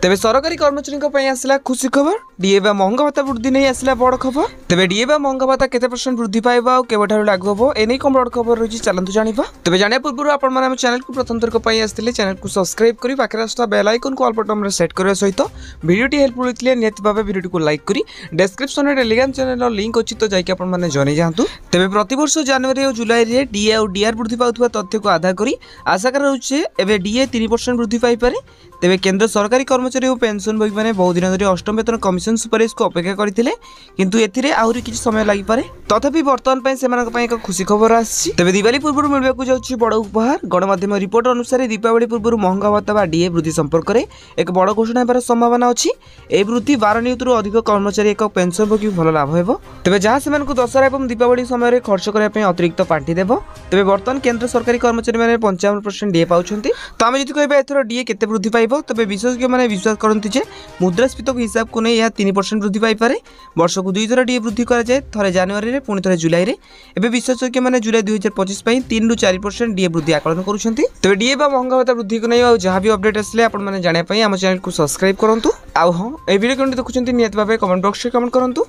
तेबे सरकारी कर्मचारी आसला खुशी खबर डीए बा महंगा भत्ता वृद्धि नहीं आसला बड़ खबर। तेबे डीए बा महंगा भत्ता केते परसेंट वृद्धि पाइबा और केबेठारु लागू हबो एनै कोन बड़ खबर रही चलंतु जानिबा। तेबे जानिया पूर्व आपण माने हम चैनल को प्रथम थर को आसथिले चैनल को सब्सक्राइब करी पाखरे आस्था बेल आइकन को ऑल बटन रे सेट करबा सहित वीडियो टी हेल्पफुल होइतले नियत भाबे वीडियो को लाइक करी डिस्क्रिप्शन रे टेलीग्राम चैनल रो लिंक अछि तो जाइके आपण माने जने जांतु। तेबे प्रति वर्ष जनवरी और जुलाई रे डीए और डीआर वृद्धि पाउथबा तथ्य को आधार करी आशा कर रहउछे एबे डीए 3% वृद्धि पाई पारे। तेबे केंद्र सरकारी कर्मचारी और पेंशन भोगी मैंने बहुत दिन धरी अष्टम वेतन कमिशन सुपारिश को अपेक्षा करथिले किंतु एथिरे आहुरी किछि समय लागि पारे। तथापि वर्तमान पय सेमानक पय एक खुशी खबर आछि। तेबे दिवाली पूर्व मिलबाकू जाउछि बड़ उपहार। गणमाध्यम रिपोर्ट अनुसार दीपावली पूर्व महंगा भत्ता बा डीए वृद्धि संपर्क में एक बड़ घोषणा हेबार संभावना अछि। ए वृद्धि 12 नियुतरु अधिक कर्मचारी एक पेंशन भोगी भल लाभ हेबो। तेबे जहाँ सेमानकू दशहरा एवं दीपावली समय खर्च करबा पय अतिरिक्त पांठी देबो। तेबे वर्तमान केंद्र सरकारी कर्मचारी माने 55% डीए पाउछंती। तो आमे जदि कहबा एथरो डीए केते वृद्धि पाइबो तबे विशेषज्ञ माने विश्वास करंती जे मुद्रास्फीति को हिसाब को नहीं 3% वृद्धि पाई पारे। वर्ष को 2 थर डीए वृद्धि करा जाए, थरे जनवरी रे पुणी थरे जुलाई रे। एबे विशेषज्ञ माने जुलाई 2025 पई 3 रु 4% डीए वृद्धि आकलन करूछंती। तबे डीए बा महंगा भत्ता वृद्धि को नहीं आ जहां भी अपडेट आसले आपण माने जानिया पई हम चैनल को सब्सक्राइब करंतु। आ हां ए वीडियो कोन देखुछंती नियत भाबे कमेंट बॉक्स रे कमेंट करंतु।